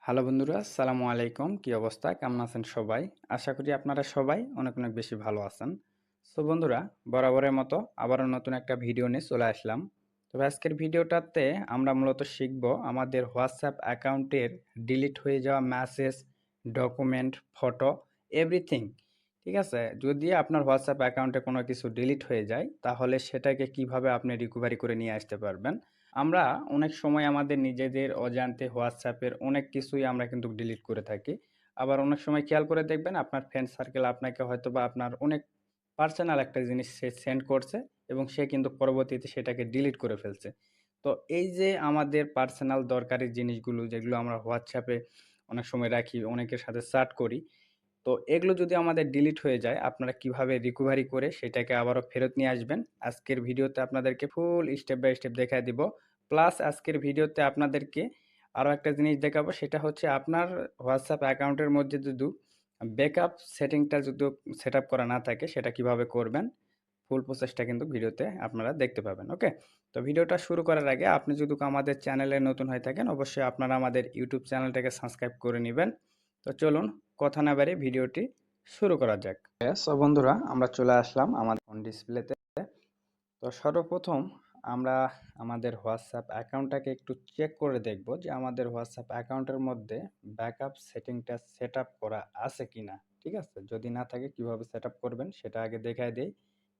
Hello বন্ধুরা, আসসালামু আলাইকুম। কি অবস্থা? কেমন আছেন সবাই? আশা করি আপনারা সবাই অনেক অনেক বেশি ভালো আছেন। সো বন্ধুরা, বরাবরের মতো আবারও নতুন একটা ভিডিও নিয়ে চলে আসলাম। তবে আজকের ভিডিওটাতে আমরা মূলত শিখব আমাদের হোয়াটসঅ্যাপ অ্যাকাউন্টের ডিলিট হয়ে যাওয়া মেসেজ, ডকুমেন্ট, ফটো, এভরিথিং। ঠিক আছে? যদি আপনার হোয়াটসঅ্যাপ অ্যাকাউন্টে কোনো কিছু ডিলিট হয়ে যায়, তাহলে সেটাকে কিভাবে আপনি রিকভারি করে নিয়ে আসতে পারবেন। আমরা অনেক সময় আমাদের নিজেদের অজান্তে হোয়াটসঅ্যাপের অনেক কিছুই আমরা কিন্তু ডিলিট করে থাকি। আবার অনেক সময় খেয়াল করে দেখবেন আপনার ফ্রেন্ড সার্কেল আপনাকে হয়তোবা আপনার অনেক পার্সোনাল একটা জিনিস সে সেন্ড করছে এবং সে কিন্তু পরবর্তীতে সেটাকে ডিলিট করে ফেলছে। তো এই যে আমাদের পার্সোনাল দরকারি জিনিসগুলো যেগুলো আমরা হোয়াটসঅ্যাপে অনেক সময় রাখি, অনেকের সাথে চ্যাট করি। তো এগুলো যদি আমাদের ডিলিট হয়ে যায়, আপনারা কিভাবে রিকভারি করে সেটাকে আবারও ফেরত নিয়ে আসবেন। আজকের ভিডিওতে আপনাদেরকে ফুল স্টেপ বাই স্টেপ দেখায় দিব। প্লাস আজকের ভিডিওতে আপনাদেরকে আরও একটা জিনিস দেখাবো, সেটা হচ্ছে আপনার হোয়াটসঅ্যাপ অ্যাকাউন্টের মধ্যে যদি ব্যাকআপ সেটিংটা যদি সেটআপ করা না থাকে, সেটা কিভাবে করবেন। ফুল প্রসেসটা কিন্তু ভিডিওতে আপনারা দেখতে পাবেন। ওকে? তো ভিডিওটা শুরু করার আগে আপনি যদি আমাদের চ্যানেলে নতুন হয়ে থাকেন, অবশ্যই আপনারা আমাদের ইউটিউব চ্যানেলটাকে সাবস্ক্রাইব করে নিবেন। তো চলুন কথা না বাড়িয়ে ভিডিওটি শুরু করা যাক। সো বন্ধুরা, আমরা চলে আসলাম আমাদের ফোন ডিসপ্লেতে। তো সর্বপ্রথম আমরা আমাদের হোয়াটসঅ্যাপ অ্যাকাউন্টটাকে একটু চেক করে দেখব যে আমাদের হোয়াটসঅ্যাপ অ্যাকাউন্টের মধ্যে ব্যাকআপ সেটিংটা সেট আপ করা আছে কিনা। ঠিক আছে? যদি না থাকে কিভাবে সেট আপ করবেন সেটা আগে দেখায় দেই।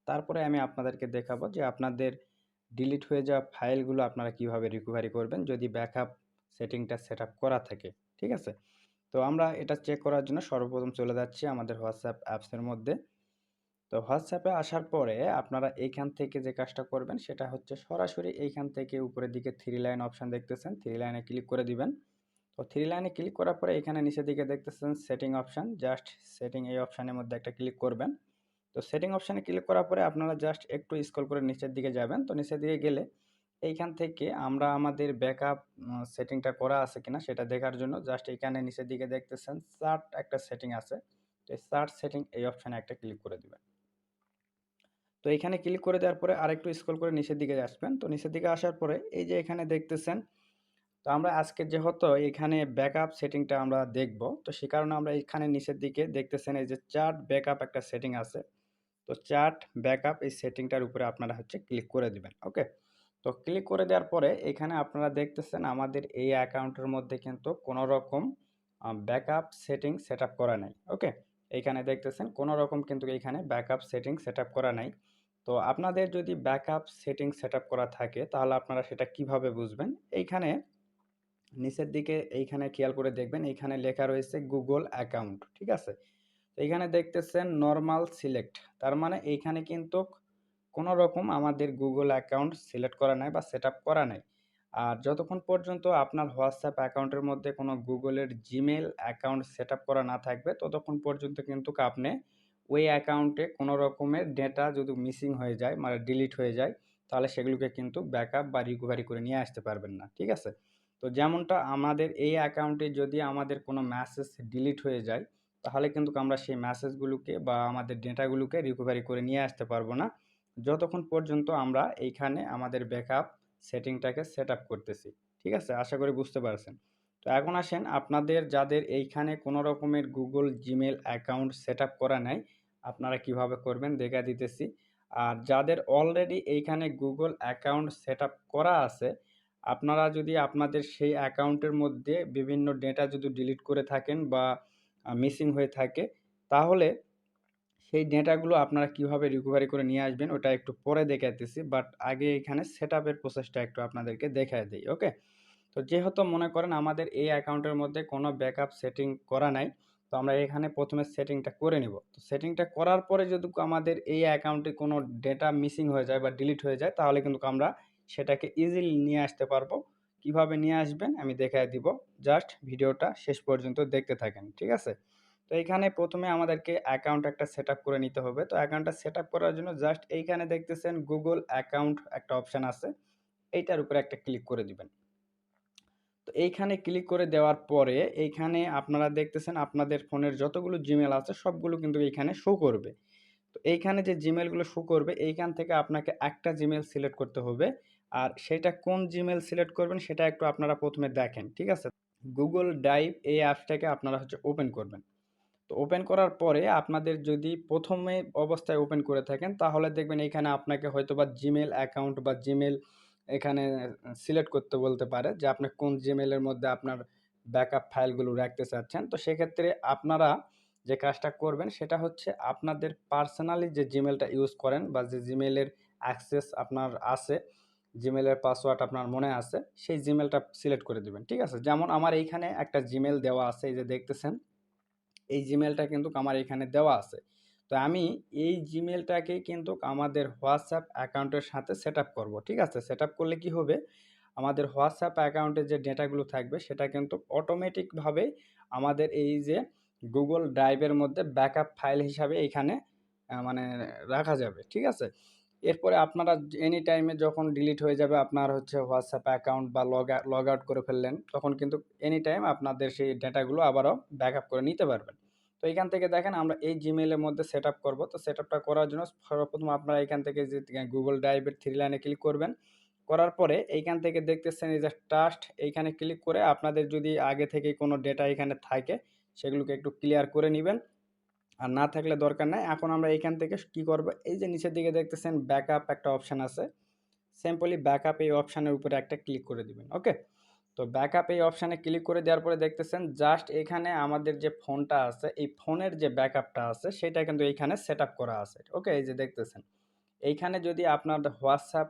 তারপরে আমি আপনাদেরকে দেখাবো যে আপনাদের ডিলিট হয়ে যাওয়া ফাইলগুলো আপনারা কিভাবে রিকভারি করবেন যদি ব্যাকআপ সেটিংটা সেট আপ করা থাকে। ঠিক আছে? তো আমরা এটা চেক করার জন্য সর্বপ্রথম চলে যাচ্ছি আমাদের হোয়াটসঅ্যাপ অ্যাপসের মধ্যে। তো হোয়াটসঅ্যাপে আসার পরে আপনারা এইখান থেকে যে কাজটা করবেন সেটা হচ্ছে সরাসরি এইখান থেকে উপরের দিকে থ্রি লাইন অপশান দেখতেছেন, থ্রি লাইনে ক্লিক করে দিবেন। তো থ্রি লাইনে ক্লিক করার পরে এখানে নিচের দিকে দেখতেছেন সেটিং অপশান, জাস্ট সেটিং এই অপশানের মধ্যে একটা ক্লিক করবেন। তো সেটিং অপশানে ক্লিক করার পরে আপনারা জাস্ট একটু স্ক্রল করে নিচের দিকে যাবেন। তো নিচের দিকে গেলে এইখান থেকে আমরা আমাদের ব্যাকআপ সেটিংটা করা আছে কিনা সেটা দেখার জন্য জাস্ট এখানে নিচের দিকে দেখতেছেন চার্ট একটা সেটিং আছে। তো এই চার্ট সেটিং এই অপশানে একটা ক্লিক করে দিবেন। তো এখানে ক্লিক করে দেওয়ার পরে আরেকটু স্ক্রল করে নিচের দিকে আসবেন। তো নিচের দিকে আসার পরে এই যে এখানে দেখতেছেন, তো আমরা আজকে যেহেতু এখানে ব্যাকআপ সেটিংটা আমরা দেখব, তো সে কারণে আমরা এখানে নিচের দিকে দেখতেছেন এই যে চার্ট ব্যাকআপ একটা সেটিং আছে। তো চার্ট ব্যাকআপ এই সেটিংটার উপরে আপনারা হচ্ছে ক্লিক করে দিবেন। ওকে? তো ক্লিক করে দেওয়ার পরে এখানে আপনারা দেখতেছেন আমাদের এই অ্যাকাউন্টের মধ্যে কিন্তু কোনো রকম ব্যাকআপ সেটিং সেট আপ করা নাই। ওকে? এইখানে দেখতেছেন কোনো রকম কিন্তু এইখানে ব্যাকআপ সেটিং সেট আপ করা নাই। তো আপনাদের যদি ব্যাকআপ সেটিং সেট আপ করা থাকে তাহলে আপনারা সেটা কিভাবে বুঝবেন? এইখানে নিচের দিকে এইখানে খেয়াল করে দেখবেন, এইখানে লেখা রয়েছে গুগল অ্যাকাউন্ট। ঠিক আছে? তো এইখানে দেখতেছেন নরমাল সিলেক্ট, তার মানে এইখানে কিন্তু কোনো রকম আমাদের গুগল অ্যাকাউন্ট সিলেক্ট করা নাই বা সেট আপ করা নাই। আর যতক্ষণ পর্যন্ত আপনার হোয়াটসঅ্যাপ অ্যাকাউন্টের মধ্যে কোনো গুগলের জিমেল অ্যাকাউন্ট সেট আপ করা না থাকবে ততক্ষণ পর্যন্ত কিন্তু আপনি ওই অ্যাকাউন্টে কোনো রকমের ডেটা যদি মিসিং হয়ে যায় মানে ডিলিট হয়ে যায়, তাহলে সেগুলোকে কিন্তু ব্যাকআপ বা রিকভারি করে নিয়ে আসতে পারবেন না। ঠিক আছে? তো যেমনটা আমাদের এই অ্যাকাউন্টে যদি আমাদের কোনো মেসেজ ডিলিট হয়ে যায়, তাহলে কিন্তু আমরা সেই মেসেজগুলোকে বা আমাদের ডেটাগুলোকে রিকভারি করে নিয়ে আসতে পারবো না যতক্ষণ পর্যন্ত আমরা এইখানে আমাদের ব্যাকআপ সেটিংটাকে সেট আপ করতেছি। ঠিক আছে? আশা করি বুঝতে পারছেন। তো এখন আসেন আপনাদের যাদের এইখানে কোনো রকমের Google Gmail account set up করা নাই, আপনারা কিভাবে করবেন দেখা দিতেছি। আর যাদের অলরেডি এইখানে গুগল অ্যাকাউন্ট সেট আপ করা আছে, আপনারা যদি আপনাদের সেই অ্যাকাউন্টের মধ্যে বিভিন্ন ডেটা যদি ডিলিট করে থাকেন বা মিসিং হয়ে থাকে, তাহলে সেই ডেটাগুলো আপনারা কিভাবে রিকভারি করে নিয়ে আসবেন ওটা একটু পরে দেখাইতেছি। বাট আগে এখানে সেটআপের প্রসেসটা একটু আপনাদেরকে দেখায় দেই। ওকে? তো যেহেতু মনে করেন আমাদের এই অ্যাকাউন্টের মধ্যে কোনো ব্যাকআপ সেটিং করা নাই, তো আমরা এখানে প্রথমে সেটিংটা করে নিব। তো সেটিংটা করার পরে যদি আমাদের এই অ্যাকাউন্টে কোনো ডেটা মিসিং হয়ে যায় বা ডিলিট হয়ে যায়, তাহলে কিন্তু আমরা সেটাকে ইজিলি নিয়ে আসতে পারবো। কিভাবে নিয়ে আসবেন আমি দেখায় দিব। জাস্ট ভিডিওটা শেষ পর্যন্ত দেখতে থাকেন। ঠিক আছে? তো এইখানে প্রথমে আমাদেরকে অ্যাকাউন্ট একটা সেট আপ করে নিতে হবে। তো অ্যাকাউন্টটা সেট আপ করার জন্য জাস্ট এইখানে দেখতেছেন গুগল অ্যাকাউন্ট একটা অপশান আছে। এইটার উপরে একটা ক্লিক করে দিবেন। তো এইখানে ক্লিক করে দেওয়ার পরে এইখানে আপনারা দেখতেছেন আপনাদের ফোনের যতগুলো জিমেল আছে সবগুলো কিন্তু এইখানে শো করবে। তো এইখানে যে জিমেলগুলো শো করবে এইখান থেকে আপনাকে একটা জিমেল সিলেক্ট করতে হবে। আর সেটা কোন জিমেল সিলেক্ট করবেন সেটা একটু আপনারা প্রথমে দেখেন। ঠিক আছে? গুগল ড্রাইভ এই অ্যাপসটাকে আপনারা হচ্ছে ওপেন করবেন। তো ওপেন করার পরে আপনাদের যদি প্রথমে অবস্থায় ওপেন করে থাকেন তাহলে দেখবেন এখানে আপনাকে হয়তোবা জিমেল অ্যাকাউন্ট বা জিমেল এখানে সিলেক্ট করতে বলতে পারে যে আপনি কোন জিমেলের মধ্যে আপনার ব্যাকআপ ফাইলগুলো রাখতে চাচ্ছেন। তো সেক্ষেত্রে আপনারা যে কাজটা করবেন সেটা হচ্ছে আপনাদের পার্সোনালি যে জিমেলটা ইউজ করেন বা যে জিমেলের অ্যাক্সেস আপনার আছে, জিমেলের পাসওয়ার্ড আপনার মনে আছে, সেই জিমেলটা সিলেক্ট করে দিবেন। ঠিক আছে? যেমন আমার এইখানে একটা জিমেল দেওয়া আছে, এই যে দেখতেছেন এই জিমেলটা কিন্তু আমার এখানে দেওয়া আছে। তো আমি এই জিমেলটাকেই কিন্তু আমাদের হোয়াটসঅ্যাপ অ্যাকাউন্টের সাথে সেট আপ করবো। ঠিক আছে? সেট আপ করলে কি হবে, আমাদের হোয়াটসঅ্যাপ অ্যাকাউন্টে যে ডেটাগুলো থাকবে সেটা কিন্তু অটোমেটিকভাবে আমাদের এই যে গুগল ড্রাইভের মধ্যে ব্যাকআপ ফাইল হিসাবে এখানে মানে রাখা যাবে। ঠিক আছে? এরপরে আপনারা এনি টাইমে যখন ডিলিট হয়ে যাবে আপনার হচ্ছে হোয়াটসঅ্যাপ অ্যাকাউন্ট বা লগ আউট করে ফেললেন, তখন কিন্তু এনি টাইম আপনাদের সেই ডেটাগুলো আবারও ব্যাকআপ করে নিতে পারবেন। তো এখান থেকে দেখেন আমরা এই জিমেইলের মধ্যে সেট আপ করবো। তো সেট আপটা করার জন্য সর্বপ্রথম আপনারা এখান থেকে যে গুগল ড্রাইভের থ্রি লাইনে ক্লিক করবেন। করার পরে এইখান থেকে দেখতেছেন এই যে ট্রাস্ট, এইখানে ক্লিক করে আপনাদের যদি আগে থেকে কোনো ডেটা এখানে থাকে সেগুলোকে একটু ক্লিয়ার করে নেবেন। আর না থাকলে দরকার নাই। এখন আমরা এইখান থেকে কি করব, এই যে নিচের দিকে দেখতেছেন ব্যাকআপ একটা অপশান আছে, সিম্পলি ব্যাকআপ এই অপশানের উপরে একটা ক্লিক করে দিবেন। ওকে, তো ব্যাকআপ এই অপশানে ক্লিক করে দেওয়ার পরে দেখতেছেন জাস্ট এখানে আমাদের যে ফোনটা আছে এই ফোনের যে ব্যাকআপটা আছে সেটা কিন্তু এইখানে সেট আপ করা আছে। ওকে, এই যে দেখতেছেন এইখানে যদি আপনার হোয়াটসঅ্যাপ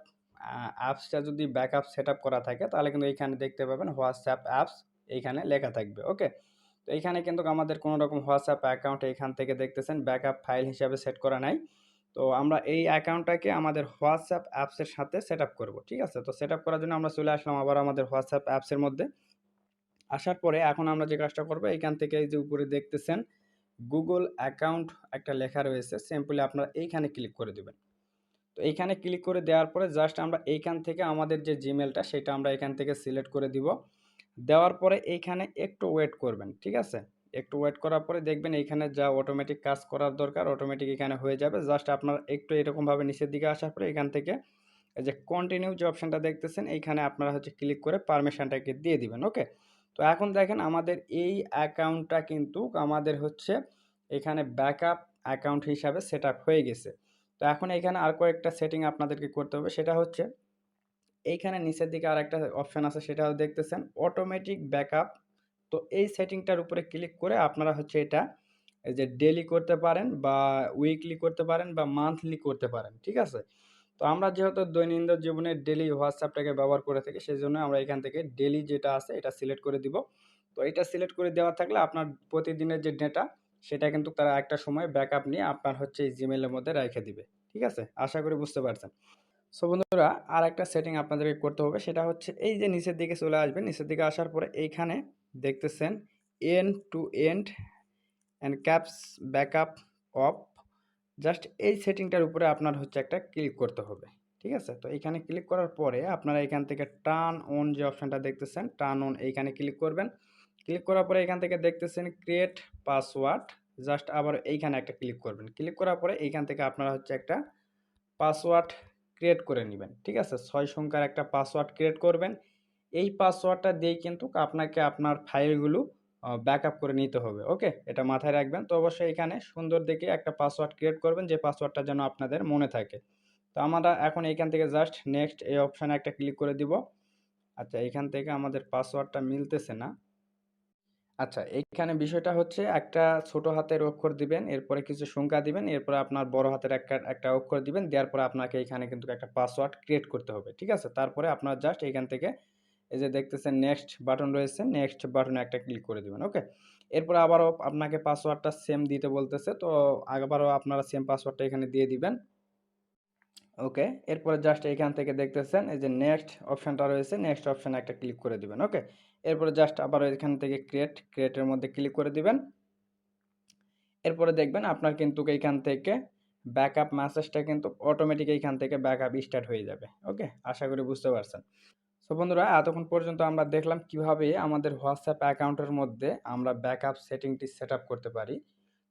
অ্যাপসটা যদি ব্যাকআপ সেট আপ করা থাকে তাহলে কিন্তু এইখানে দেখতে পাবেন হোয়াটসঅ্যাপ অ্যাপস এইখানে লেখা থাকবে। ওকে, তো এইখানে কিন্তু আমাদের কোনো রকম হোয়াটসঅ্যাপ অ্যাকাউন্ট এইখান থেকে দেখতেছেন ব্যাকআপ ফাইল হিসাবে সেট করা নাই। তো আমরা এই অ্যাকাউন্টটাকে আমাদের হোয়াটসঅ্যাপ অ্যাপসের সাথে সেট আপ করবো। ঠিক আছে? তো সেট আপ করার জন্য আমরা চলে আসলাম আবার আমাদের হোয়াটসঅ্যাপ অ্যাপসের মধ্যে। আসার পরে এখন আমরা যে কাজটা করবো, এইখান থেকে এই যে উপরে দেখতেছেন গুগল অ্যাকাউন্ট একটা লেখা রয়েছে, সিম্পলি আপনারা এইখানে ক্লিক করে দেবেন। তো এইখানে ক্লিক করে দেওয়ার পরে জাস্ট আমরা এইখান থেকে আমাদের যে জিমেলটা সেটা আমরা এখান থেকে সিলেক্ট করে দিব। দেওয়ার পরে এইখানে একটু ওয়েট করবেন। ঠিক আছে? একটু ওয়েট করার পরে দেখবেন এইখানে যা অটোমেটিক কাজ করার দরকার অটোমেটিক এখানে হয়ে যাবে। জাস্ট আপনার একটু এরকমভাবে নিচের দিকে আসার পরে এখান থেকে এই যে কন্টিনিউ যে অপশানটা দেখতেছেন এইখানে আপনারা হচ্ছে ক্লিক করে পারমিশনটাকে দিয়ে দিবেন। ওকে, তো এখন দেখেন আমাদের এই অ্যাকাউন্টটা কিন্তু আমাদের হচ্ছে এখানে ব্যাকআপ অ্যাকাউন্ট হিসাবে সেট আপ হয়ে গেছে। তো এখন এখানে আর কয়েকটা সেটিং আপনাদেরকে করতে হবে, সেটা হচ্ছে এইখানে নিচের দিকে আর একটা অপশান আছে সেটাও দেখতেছেন অটোমেটিক ব্যাকআপ। তো এই সেটিংটার উপরে ক্লিক করে আপনারা হচ্ছে এটা এই যে ডেইলি করতে পারেন বা উইকলি করতে পারেন বা মান্থলি করতে পারেন। ঠিক আছে? তো আমরা যেহেতু দৈনন্দিন জীবনে ডেইলি হোয়াটসঅ্যাপটাকে ব্যবহার করে থাকি সেজন্য আমরা এখান থেকে ডেইলি যেটা আছে এটা সিলেক্ট করে দিব। তো এটা সিলেক্ট করে দেওয়া থাকলে আপনার প্রতিদিনের যে ডেটা সেটা কিন্তু তারা একটা সময় ব্যাকআপ নিয়ে আপনার হচ্ছে এই জিমেইলের মধ্যে রেখে দিবে। ঠিক আছে? আশা করি বুঝতে পারছেন। সো বন্ধুরা আর একটা সেটিং আপনাদেরকে করতে হবে, সেটা হচ্ছে এই যে নিচের দিকে চলে আসবেন। নিচের দিকে আসার পরে এইখানে দেখতেছেন end to end caps backup off, just এই সেটিংটার উপরে আপনার হচ্ছে একটা ক্লিক করতে হবে। ঠিক আছে? তো এইখানে ক্লিক করার পরে আপনারা এখান থেকে টার্ন অন যে অপশানটা দেখতেছেন টার্ন অন এইখানে ক্লিক করবেন। ক্লিক করার পরে এখান থেকে দেখতেছেন ক্রিয়েট পাসওয়ার্ড, জাস্ট আবার এইখানে একটা ক্লিক করবেন। ক্লিক করার পরে এইখান থেকে আপনারা হচ্ছে একটা পাসওয়ার্ড ক্রিয়েট করে নেবেন। ঠিক আছে? ৬ সংখ্যার একটা পাসওয়ার্ড ক্রিয়েট করবেন। এই পাসওয়ার্ডটা দিয়েই কিন্তু আপনাকে আপনার ফাইলগুলো ব্যাকআপ করে নিতে হবে। ওকে? এটা মাথায় রাখবেন। তো অবশ্যই এখানে সুন্দর দেখে একটা পাসওয়ার্ড ক্রিয়েট করবেন যে পাসওয়ার্ডটা যেন আপনাদের মনে থাকে। তো আমরা এখন এইখান থেকে জাস্ট নেক্সট এই অপশানে একটা ক্লিক করে দিব। আচ্ছা, এখান থেকে আমাদের পাসওয়ার্ডটা মিলতেছে না। আচ্ছা, এইখানে বিষয়টা হচ্ছে একটা ছোট হাতের অক্ষর দিবেন, এরপরে কিছু সংখ্যা দিবেন, এরপরে আপনার বড় হাতের একটা অক্ষর দিবেন, দেওয়ার পরে আপনাকে এখানে কিন্তু একটা পাসওয়ার্ড ক্রিয়েট করতে হবে। ঠিক আছে? তারপরে আপনার জাস্ট এইখান থেকে এই যে দেখতেছেন নেক্সট বাটন রয়েছে, নেক্সট বাটনে একটা ক্লিক করে দিবেন। ওকে? এরপরে আবারও আপনাকে পাসওয়ার্ডটা সেম দিতে বলতেছে। তো আবারও আপনারা সেম পাসওয়ার্ডটা এখানে দিয়ে দিবেন। ওকে, এরপরে জাস্ট এখান থেকে দেখতেছেন এই যে নেক্সট অপশানটা রয়েছে, নেক্সট অপশানে একটা ক্লিক করে দিবেন। ওকে, এরপরে জাস্ট আবার এখান থেকে ক্রিয়েটের মধ্যে ক্লিক করে দিবেন। এরপরে দেখবেন আপনার কিন্তু এইখান থেকে ব্যাকআপ মেসেজটা কিন্তু অটোমেটিক এইখান থেকে ব্যাকআপ স্টার্ট হয়ে যাবে। ওকে, আশা করি বুঝতে পারছেন। সো বন্ধুরা এতক্ষণ পর্যন্ত আমরা দেখলাম কিভাবে আমাদের হোয়াটসঅ্যাপ অ্যাকাউন্টের মধ্যে আমরা ব্যাকআপ সেটিংটি সেট আপ করতে পারি।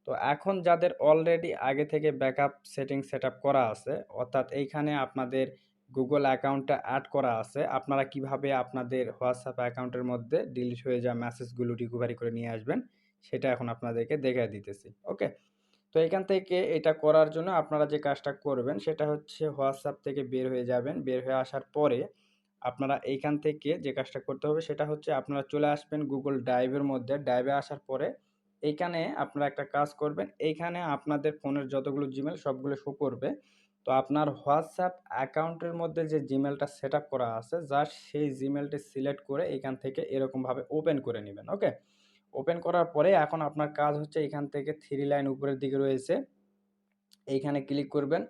তো এখন যাদের অলরেডি আগে থেকে ব্যাকআপ সেটিং সেট আপ করা আছে, অর্থাৎ এইখানে আপনাদের গুগল অ্যাকাউন্টটা অ্যাড করা আছে, আপনারা কিভাবে আপনাদের হোয়াটসঅ্যাপ অ্যাকাউন্টের মধ্যে ডিলিট হয়ে যাওয়া মেসেজগুলো রিকভারি করে নিয়ে আসবেন, সেটা এখন আপনাদেরকে দেখিয়ে দিতেছি। ওকে? তো এখান থেকে এটা করার জন্য আপনারা যে কাজটা করবেন সেটা হচ্ছে হোয়াটসঅ্যাপ থেকে বের হয়ে যাবেন। বের হয়ে আসার পরে আপনারা এইখান থেকে যে কাজটা করতে হবে সেটা হচ্ছে আপনারা চলে আসবেন গুগল ড্রাইভের মধ্যে। ড্রাইভে আসার পরে এইখানে আপনারা একটা কাজ করবেন। এইখানে আপনাদের ফোনের যতগুলো জিমেইল সবগুলো শো করবে। তো আপনার হোয়াটসঅ্যাপ অ্যাকাউন্টের মধ্যে যে জিমেইলটা সেটআপ করা আছে জাস্ট সেই জিমেইলটি সিলেক্ট করে এখান থেকে এরকমভাবে ওপেন করে নিবেন। ওকে? ওপেন করার পরে এখন আপনার কাজ হচ্ছে এখান থেকে 3 লাইন উপরের দিকে রয়েছে। এইখানে ক্লিক করবেন।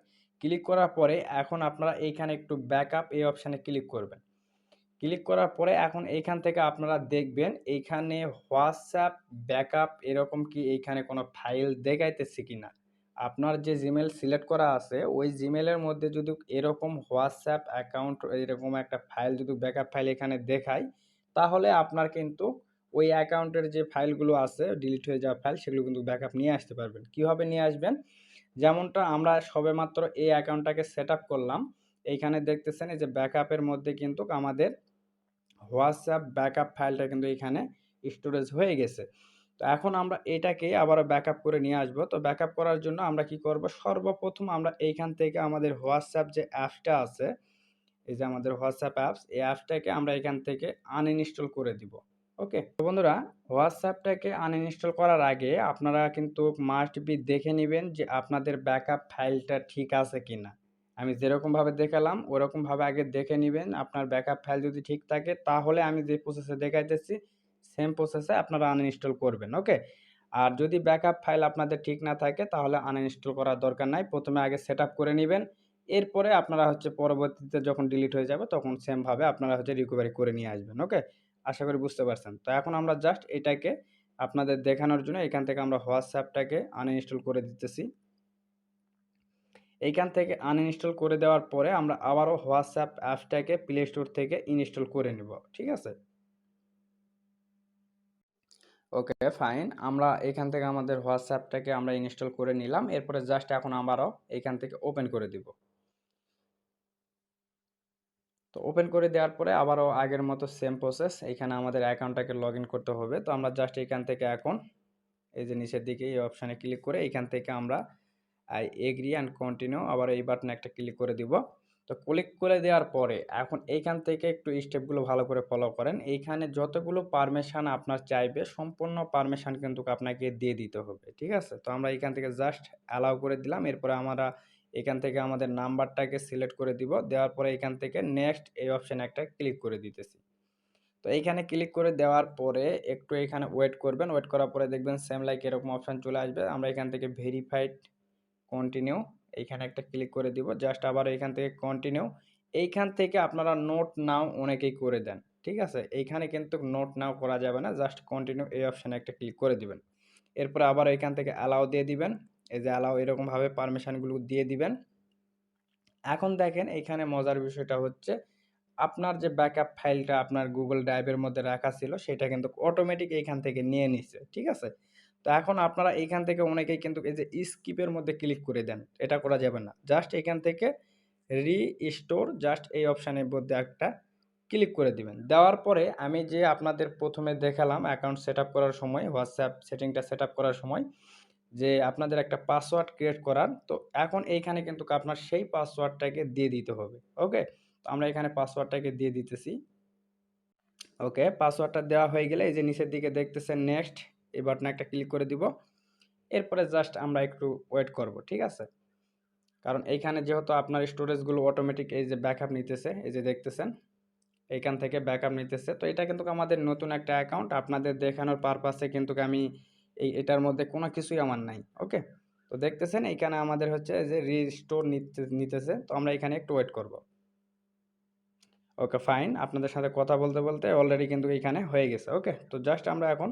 ক্লিক করার পরে এখন আপনারা এইখানে একটু ব্যাকআপ এই অপশানে ক্লিক করবেন। ক্লিক করার পরে এখন এইখান থেকে আপনারা দেখবেন এইখানে হোয়াটসঅ্যাপ ব্যাকআপ এরকম কি এইখানে কোনো ফাইল দেখাইতেছে কিনা। আপনার যে জিমেইল সিলেক্ট করা আছে ওই জিমেইলের মধ্যে যদি এরকম হোয়াটসঅ্যাপ অ্যাকাউন্ট এরকম একটা ফাইল যদি ব্যাকআপ ফাইল এখানে দেখায়, তাহলে আপনার কিন্তু ওই অ্যাকাউন্টের যে ফাইলগুলো আছে ডিলিট হয়ে যাওয়া ফাইল সেগুলো কিন্তু ব্যাকআপ নিয়ে আসতে পারবেন। কিভাবে নিয়ে আসবেন? যেমনটা আমরা সবেমাত্র এই অ্যাকাউন্টটাকে সেটআপ করলাম। এইখানে দেখতেছেন এই যে ব্যাকআপের মধ্যে কিন্তু আমাদের হোয়াটসঅ্যাপ ব্যাকআপ ফাইলটা কিন্তু এখানে স্টোরেজ হয়ে গেছে। তো এখন আমরা এটাকে আবারও ব্যাকআপ করে নিয়ে আসবো। তো ব্যাকআপ করার জন্য আমরা কি করব? সর্বপ্রথম আমরা এইখান থেকে আমাদের হোয়াটসঅ্যাপ যে অ্যাপসটা আছে, এই যে আমাদের হোয়াটসঅ্যাপ অ্যাপস, এই অ্যাপসটাকে আমরা এখান থেকে আনইনস্টল করে দিব। ওকে? তো বন্ধুরা, হোয়াটসঅ্যাপটাকে আনইনস্টল করার আগে আপনারা কিন্তু মাস্ট বি দেখে নিবেন যে আপনাদের ব্যাকআপ ফাইলটা ঠিক আছে কিনা। আমি যেরকমভাবে দেখালাম ওরকমভাবে আগে দেখে নিবেন। আপনার ব্যাকআপ ফাইল যদি ঠিক থাকে তাহলে আমি যে প্রসেসে দেখাইতেছি সেম প্রসেসে আপনারা আনইনস্টল করবেন। ওকে? আর যদি ব্যাকআপ ফাইল আপনাদের ঠিক না থাকে তাহলে আনইনস্টল করার দরকার নাই। প্রথমে আগে সেটআপ করে নিবেন। এরপরে আপনারা হচ্ছে পরবর্তীতে যখন ডিলিট হয়ে যাবে তখন সেম ভাবে আপনারা হচ্ছে রিকভারি করে নিয়ে আসবেন। ওকে? আশা করি বুঝতে পারছেন। তো এখন আমরা জাস্ট এটাকে আপনাদের দেখানোর জন্য এখান থেকে আমরা হোয়াটসঅ্যাপটাকে আনইনস্টল করে দিতেছি। এইখান থেকে আনইনস্টল করে দেওয়ার পরে আমরা আবারও হোয়াটসঅ্যাপ অ্যাপসটাকে প্লে স্টোর থেকে ইনস্টল করে নিব। ঠিক আছে? ওকে, ফাইন। আমরা এখান থেকে আমাদের হোয়াটসঅ্যাপটাকে আমরা ইনস্টল করে নিলাম। এরপরে জাস্ট এখন আবারও এখান থেকে ওপেন করে দিব। তো ওপেন করে দেওয়ার পরে আবারও আগের মতো সেম প্রসেস। এখানে আমাদের অ্যাকাউন্টটাকে লগইন করতে হবে। তো আমরা জাস্ট এখান থেকে এখন এই যে নিচের দিকে এই অপশানে ক্লিক করে এখান থেকে আমরা আই এগ্রি অ্যান্ড কন্টিনিউ আবার এই বাটনে একটা ক্লিক করে দিব। তো ক্লিক করে দেওয়ার পরে এখন এইখান থেকে একটু স্টেপগুলো ভালো করে ফলো করেন। এইখানে যতগুলো পারমিশন আপনার চাইবে সম্পূর্ণ পারমিশন কিন্তু আপনাকে দিয়ে দিতে হবে। ঠিক আছে? তো আমরা এখান থেকে জাস্ট অ্যালাউ করে দিলাম। এরপরে আমরা এখান থেকে আমাদের নাম্বারটাকে সিলেক্ট করে দিব। দেওয়ার পরে এখান থেকে নেক্সট এই অপশানে একটা ক্লিক করে দিতেছি। তো এইখানে ক্লিক করে দেওয়ার পরে একটু এখানে ওয়েট করবেন। ওয়েট করার পরে দেখবেন সেম লাইক এরকম অপশান চলে আসবে। আমরা এখান থেকে ভেরিফাইড কন্টিনিউ এইখানে একটা ক্লিক করে দিব। জাস্ট আবার এখান থেকে কন্টিনিউ। এইখান থেকে আপনারা নোট নাও অনেকেই করে দেন। ঠিক আছে? এইখানে কিন্তু নোট নাও করা যাবে না। জাস্ট কন্টিনিউ এই অপশানে একটা ক্লিক করে দিবেন। এরপরে আবার এখান থেকে অ্যালাউ দিয়ে দিবেন। এই যে অ্যালাউ এরকমভাবে পারমিশনগুলো দিয়ে দিবেন। এখন দেখেন এইখানে মজার বিষয়টা হচ্ছে আপনার যে ব্যাকআপ ফাইলটা আপনার Google ড্রাইভের মধ্যে রাখা ছিল সেটা কিন্তু অটোমেটিক এইখান থেকে নিয়ে নিছে। ঠিক আছে? তো এখন আপনারা এইখান থেকে অনেকেই কিন্তু এই যে স্কিপের মধ্যে ক্লিক করে দেন। এটা করা যাবে না। জাস্ট এখান থেকে রিস্টোর জাস্ট এই অপশানের মধ্যে একটা ক্লিক করে দিবেন। দেওয়ার পরে আমি যে আপনাদের প্রথমে দেখালাম অ্যাকাউন্ট সেটআপ করার সময় হোয়াটসঅ্যাপ সেটিংটা সেটআপ করার সময় যে আপনাদের একটা পাসওয়ার্ড ক্রিয়েট করার। তো এখন এইখানে কিন্তু আপনার সেই পাসওয়ার্ডটাকে দিয়ে দিতে হবে। ওকে? তো আমরা এখানে পাসওয়ার্ডটাকে দিয়ে দিতেছি। ওকে, পাসওয়ার্ডটা দেওয়া হয়ে গেলে এই যে নিচের দিকে দেখতেছেন নেক্সট এই বাটনে একটা ক্লিক করে দিব। এরপরে জাস্ট আমরা একটু ওয়েট করব। ঠিক আছে? কারণ এইখানে যেহেতু আপনার স্টোরেজগুলো অটোমেটিক এই যে ব্যাকআপ নিতেছে, এই যে দেখতেছেন এইখান থেকে ব্যাকআপ নিতেছে। তো এটা কিন্তু আমাদের নতুন একটা অ্যাকাউন্ট আপনাদের দেখানোর পারপাসে কিন্তু আমি এটার মধ্যে কোনো কিছুই আমার নাই। ওকে? তো দেখতেছেন এইখানে আমাদের হচ্ছে যে রিস্টোর নিতেছে। তো আমরা এখানে একটু ওয়েট করব। ওকে, ফাইন। আপনাদের সাথে কথা বলতে বলতে অলরেডি কিন্তু এইখানে হয়ে গেছে। ওকে? তো জাস্ট আমরা এখন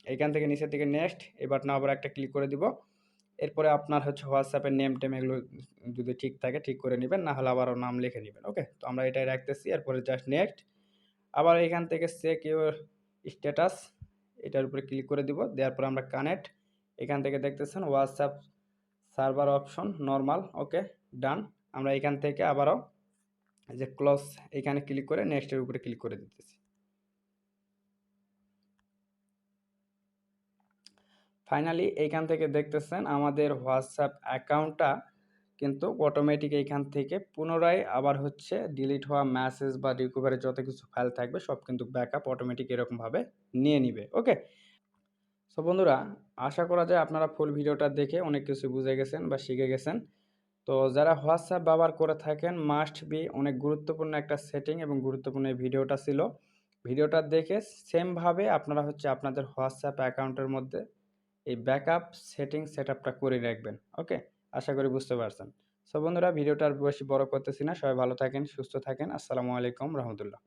এইখান থেকে নিচের দিকে নেক্সট এই বাটনে আবার একটা ক্লিক করে দিব। এরপরে আপনার হচ্ছে হোয়াটসঅ্যাপের নেম টেম এগুলো যদি ঠিক থাকে ঠিক করে নেবেন, না হলে আবারও নাম লিখে নেবেন। ওকে? তো আমরা এটাই রাখতেছি। এরপরে জাস্ট নেক্সট আবার এখান থেকে চেক ইউর স্ট্যাটাস এটার উপরে ক্লিক করে দিব। দেওয়ার পরে আমরা কানেক্ট এখান থেকে দেখতেছেন হোয়াটসঅ্যাপ সার্ভার অপশন নরমাল। ওকে, ডান। আমরা এখান থেকে আবারও এই যে ক্লোজ এখানে ক্লিক করে নেক্সটের উপরে ক্লিক করে দিতেছি। ফাইনালি এইখান থেকে দেখতেছেন আমাদের হোয়াটসঅ্যাপ অ্যাকাউন্টটা কিন্তু অটোমেটিক এইখান থেকে পুনরায় আবার হচ্ছে ডিলিট হওয়া মেসেজ বা রিকভারি যত কিছু ফাইল থাকবে সব কিন্তু ব্যাকআপ অটোমেটিক এরকমভাবে নিয়ে নিবে। ওকে, সো বন্ধুরা, আশা করা যায় আপনারা ফুল ভিডিওটা দেখে অনেক কিছু বুঝে গেছেন বা শিখে গেছেন। তো যারা হোয়াটসঅ্যাপ ব্যবহার করে থাকেন মাস্ট বি অনেক গুরুত্বপূর্ণ একটা সেটিং এবং গুরুত্বপূর্ণ এই ভিডিওটা ছিল। ভিডিওটা দেখে সেমভাবে আপনারা হচ্ছে আপনাদের হোয়াটসঅ্যাপ অ্যাকাউন্টের মধ্যে এই ব্যাকআপ সেটআপটা করে রাখবেন। ওকে, আশা করি বুঝতে পারছেন। সো বন্ধুরা, ভিডিওটা আর বেশি বড় করতেছি না, সবাই ভালো থাকেন, সুস্থ থাকেন। আসসালামু আলাইকুম রহমতুল্লাহ।